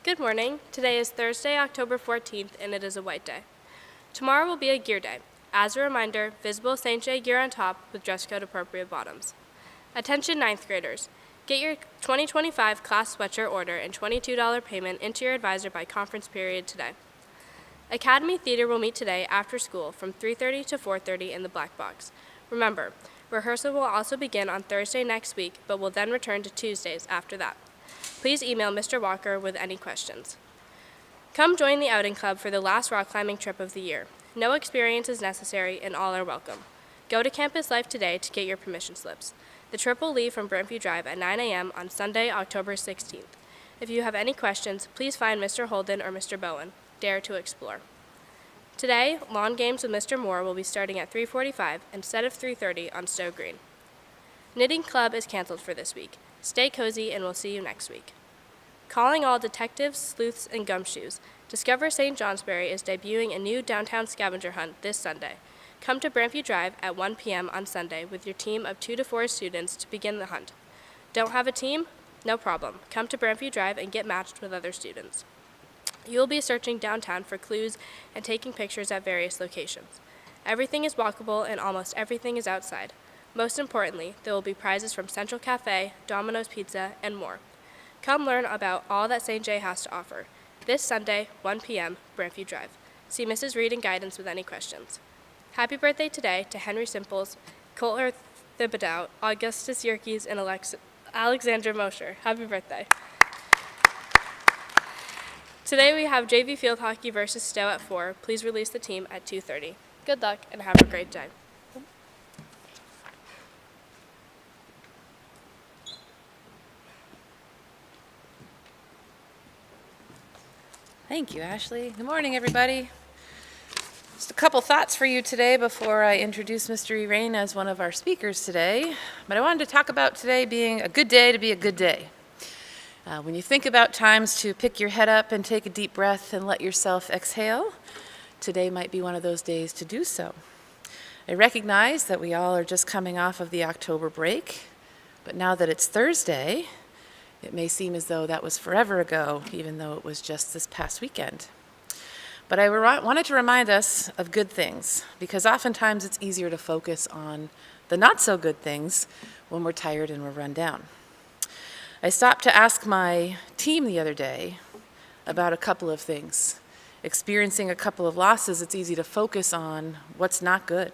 Good morning. Today is Thursday, October 14th, and it is a white day. Tomorrow will be a gear day. As a reminder, visible St. J gear on top with dress code appropriate bottoms. Attention 9th graders. Get your 2025 class sweatshirt order and $22 payment into your advisor by conference period today. Academy Theater will meet today after school from 3:30 to 4:30 in the black box. Remember, rehearsal will also begin on Thursday next week, but will then return to Tuesdays after that. Please email Mr. Walker with any questions. Come join the outing club for the last rock climbing trip of the year. No experience is necessary and all are welcome. Go to Campus Life today to get your permission slips. The trip will leave from Burntview Drive at 9 a.m. on Sunday, October 16th. If you have any questions, please find Mr. Holden or Mr. Bowen. Dare to explore. Today, lawn games with Mr. Moore will be starting at 3:45 instead of 3:30 on Stowe Green. Knitting Club is canceled for this week. Stay cozy and we'll see you next week. Calling all detectives, sleuths, and gumshoes. Discover St. Johnsbury is debuting a new downtown scavenger hunt this Sunday. Come to Burntview Drive at 1 p.m. on Sunday with your team of 2 to 4 students to begin the hunt. Don't have a team? No problem. Come to Burntview Drive and get matched with other students. You will be searching downtown for clues and taking pictures at various locations. Everything is walkable and almost everything is outside. Most importantly, there will be prizes from Central Cafe, Domino's Pizza, and more. Come learn about all that St. J has to offer. This Sunday, 1 p.m., Burntview Drive. See Mrs. Reed in guidance with any questions. Happy birthday today to Henry Simples, Coulter Thibodeau, Augustus Yerkes, and Alexandra Mosher. Happy birthday. Today we have JV Field Hockey versus Stowe at 4. Please release the team at 2:30. Good luck and have a great day. Thank you, Ashley. Good morning, everybody. Just a couple thoughts for you today before I introduce Mr. Erain as one of our speakers today. But I wanted to talk about today being a good day to be a good day. When you think about times to pick your head up and take a deep breath and let yourself exhale, today might be one of those days to do so. I recognize that we all are just coming off of the October break, but now that it's Thursday, it may seem as though that was forever ago, even though it was just this past weekend. But I wanted to remind us of good things, because oftentimes it's easier to focus on the not so good things when we're tired and we're run down. I stopped to ask my team the other day about a couple of things. Experiencing a couple of losses, it's easy to focus on what's not good.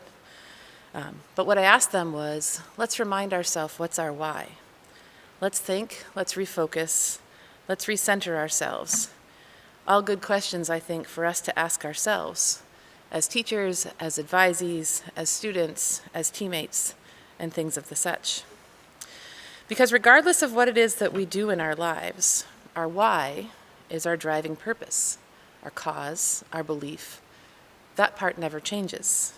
But what I asked them was, let's remind ourselves what's our why. Let's think, let's refocus, let's recenter ourselves. All good questions, I think, for us to ask ourselves as teachers, as advisees, as students, as teammates, and things of the such. Because regardless of what it is that we do in our lives, our why is our driving purpose, our cause, our belief. That part never changes.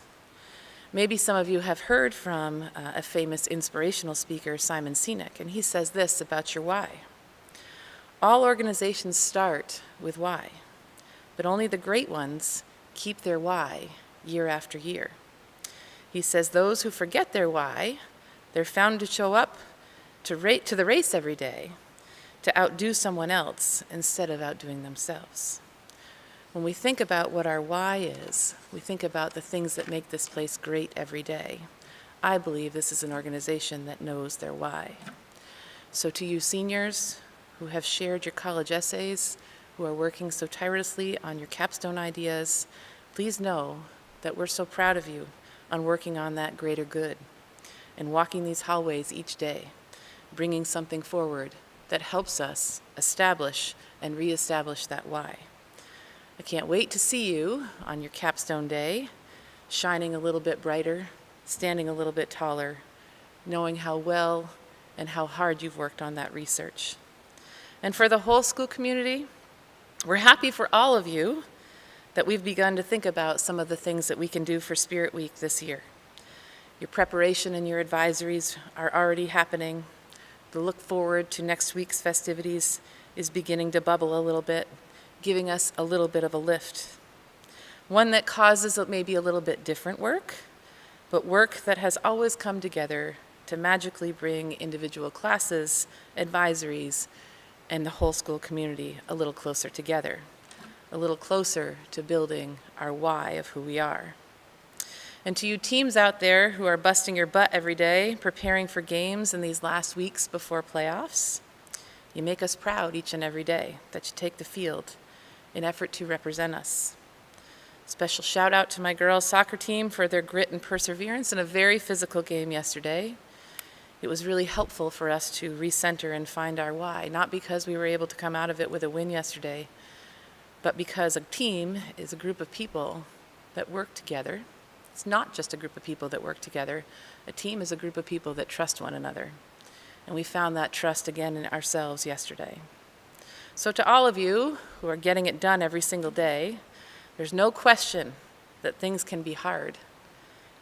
Maybe some of you have heard from a famous inspirational speaker, Simon Sinek, and he says this about your why. All organizations start with why, but only the great ones keep their why year after year. He says those who forget their why, they're found to show up to the race every day to outdo someone else instead of outdoing themselves. When we think about what our why is, we think about the things that make this place great every day. I believe this is an organization that knows their why. So to you seniors who have shared your college essays, who are working so tirelessly on your capstone ideas, please know that we're so proud of you on working on that greater good and walking these hallways each day, bringing something forward that helps us establish and reestablish that why. I can't wait to see you on your capstone day, shining a little bit brighter, standing a little bit taller, knowing how well and how hard you've worked on that research. And for the whole school community, we're happy for all of you that we've begun to think about some of the things that we can do for Spirit Week this year. Your preparation and your advisories are already happening. The look forward to next week's festivities is beginning to bubble a little bit, giving us a little bit of a lift. One that causes maybe a little bit different work, but work that has always come together to magically bring individual classes, advisories, and the whole school community a little closer together, a little closer to building our why of who we are. And to you teams out there who are busting your butt every day, preparing for games in these last weeks before playoffs, you make us proud each and every day that you take the field in effort to represent us. Special shout out to my girls' soccer team for their grit and perseverance in a very physical game yesterday. It was really helpful for us to recenter and find our why, not because we were able to come out of it with a win yesterday, but because a team is a group of people that work together. It's not just a group of people that work together. A team is a group of people that trust one another. And we found that trust again in ourselves yesterday. So to all of you who are getting it done every single day, there's no question that things can be hard.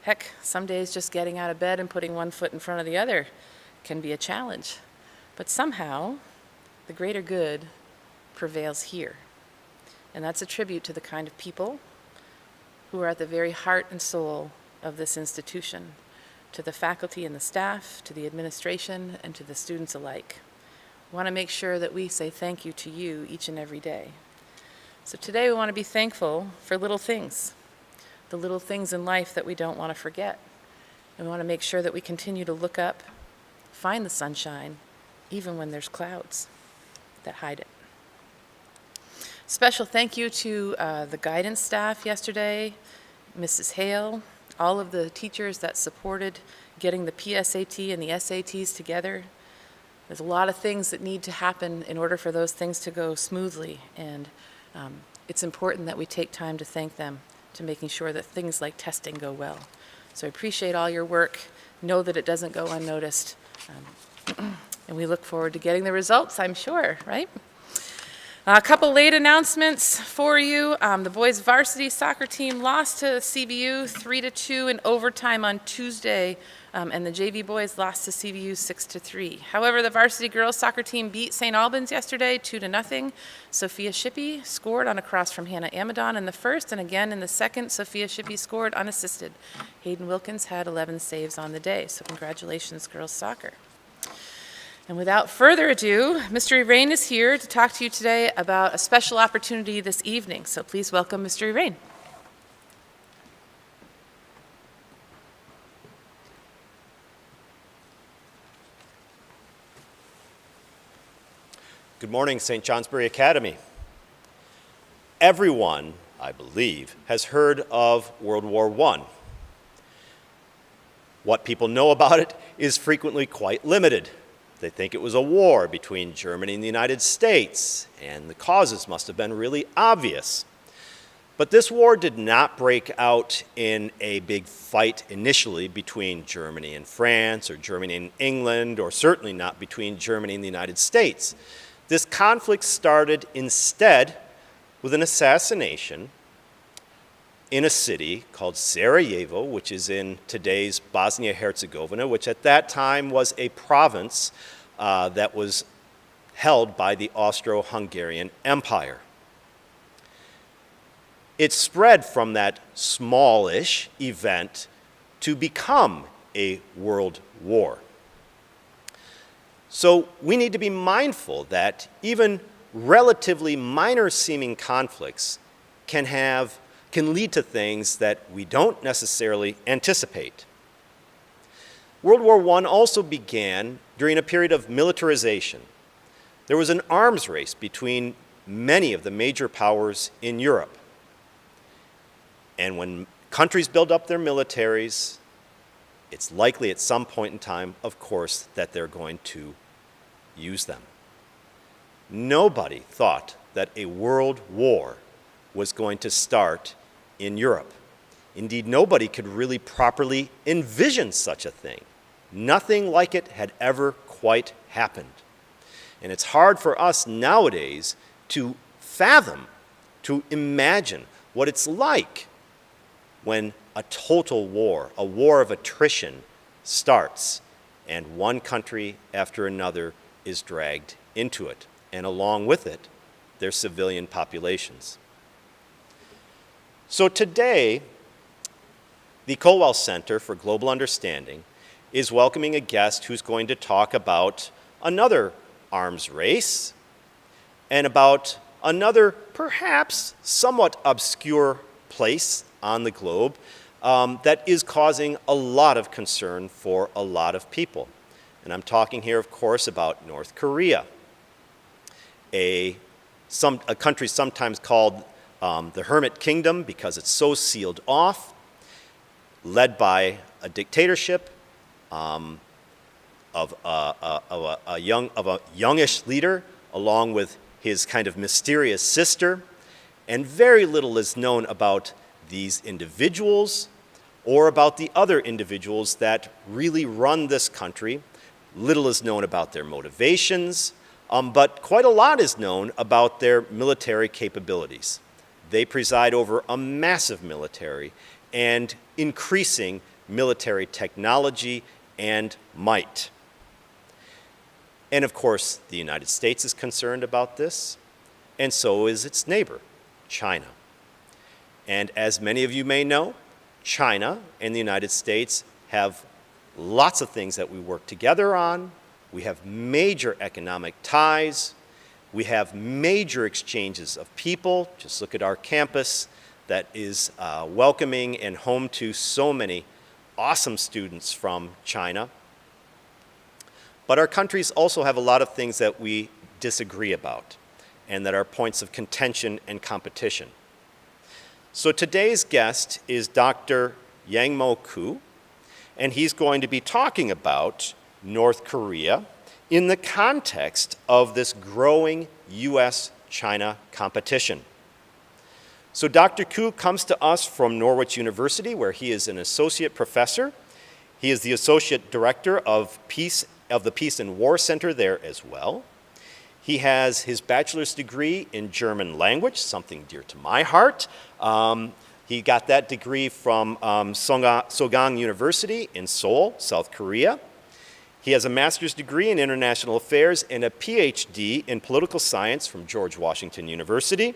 Heck, some days just getting out of bed and putting one foot in front of the other can be a challenge. But somehow, the greater good prevails here. And that's a tribute to the kind of people who are at the very heart and soul of this institution, to the faculty and the staff, to the administration, and to the students alike. We want to make sure that we say thank you to you each and every day. So today we want to be thankful for little things, the little things in life that we don't want to forget. And we want to make sure that we continue to look up, find the sunshine, even when there's clouds that hide it. Special thank you to the guidance staff yesterday, Mrs. Hale, all of the teachers that supported getting the PSAT and the SATs together. There's a lot of things that need to happen in order for those things to go smoothly, and it's important that we take time to thank them, to making sure that things like testing go well. So I appreciate all your work. Know that it doesn't go unnoticed, and we look forward to getting the results, I'm sure, right? A couple late announcements for you. The boys varsity soccer team lost to CVU 3-2 in overtime on Tuesday, and the JV boys lost to CVU 6-3. However, the varsity girls soccer team beat St. Albans yesterday 2-0. Sophia Shippey scored on a cross from Hannah Amadon in the first, and again in the second, Sophia Shippey scored unassisted. Hayden Wilkins had 11 saves on the day, so congratulations, girls soccer. And without further ado, Mr. Rain is here to talk to you today about a special opportunity this evening. So please welcome Mr. Rain. Good morning, St. Johnsbury Academy. Everyone, I believe, has heard of World War I. What people know about it is frequently quite limited. They think it was a war between Germany and the United States, and the causes must have been really obvious. But this war did not break out in a big fight initially between Germany and France, or Germany and England, or certainly not between Germany and the United States. This conflict started instead with an assassination in a city called Sarajevo, which is in today's Bosnia-Herzegovina, which at that time was a province that was held by the Austro-Hungarian Empire. It spread from that smallish event to become a world war. So we need to be mindful that even relatively minor seeming conflicts can lead to things that we don't necessarily anticipate. World War I also began during a period of militarization. There was an arms race between many of the major powers in Europe. And when countries build up their militaries, it's likely at some point in time, of course, that they're going to use them. Nobody thought that a world war was going to start in Europe. Indeed, nobody could really properly envision such a thing. Nothing like it had ever quite happened. And it's hard for us nowadays to fathom, to imagine what it's like when a total war, a war of attrition, starts and one country after another is dragged into it, and along with it, their civilian populations. So today, the Colwell Center for Global Understanding is welcoming a guest who's going to talk about another arms race, and about another perhaps somewhat obscure place on the globe that is causing a lot of concern for a lot of people. And I'm talking here, of course, about North Korea, a country sometimes called the Hermit Kingdom because it's so sealed off, led by a dictatorship of a youngish leader, along with his kind of mysterious sister, and very little is known about these individuals or about the other individuals that really run this country. Little is known about their motivations, but quite a lot is known about their military capabilities. They preside over a massive military and increasing military technology and might. And of course, the United States is concerned about this, and so is its neighbor, China. And as many of you may know, China and the United States have lots of things that we work together on. We have major economic ties. We have major exchanges of people. Just look at our campus that is welcoming and home to so many awesome students from China. But our countries also have a lot of things that we disagree about and that are points of contention and competition. So today's guest is Dr. Yang-Mo Koo, and he's going to be talking about North Korea in the context of this growing U.S.-China competition. So Dr. Koo comes to us from Norwich University, where he is an associate professor. He is the associate director of the Peace and War Center there as well. He has his bachelor's degree in German language, something dear to my heart. He got that degree from Sogang University in Seoul, South Korea. He has a master's degree in international affairs and a PhD in political science from George Washington University.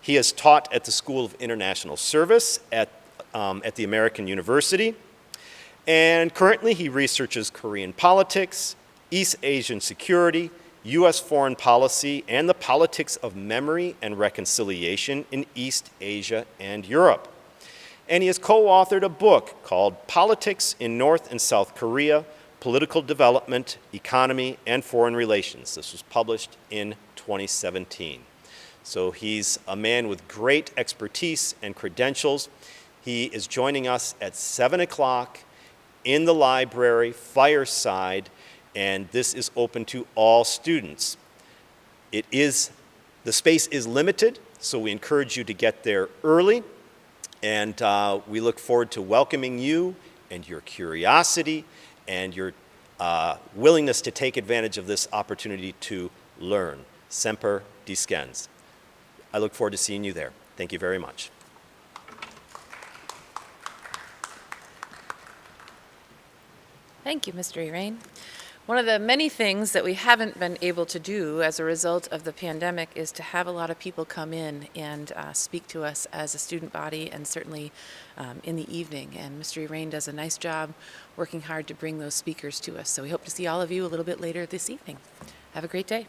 He has taught at the School of International Service at the American University. And currently he researches Korean politics, East Asian security, U.S. foreign policy, and the politics of memory and reconciliation in East Asia and Europe. And he has co-authored a book called Politics in North and South Korea, Political Development, Economy, and Foreign Relations. This was published in 2017. So he's a man with great expertise and credentials. He is joining us at 7 o'clock in the library, fireside, and this is open to all students. The space is limited, so we encourage you to get there early, and we look forward to welcoming you and your curiosity and your willingness to take advantage of this opportunity to learn. Semper Discens. I look forward to seeing you there. Thank you very much. Thank you, Mr. Irain. One of the many things that we haven't been able to do as a result of the pandemic is to have a lot of people come in and speak to us as a student body, and certainly in the evening. And Mr. Irain does a nice job working hard to bring those speakers to us. So we hope to see all of you a little bit later this evening. Have a great day.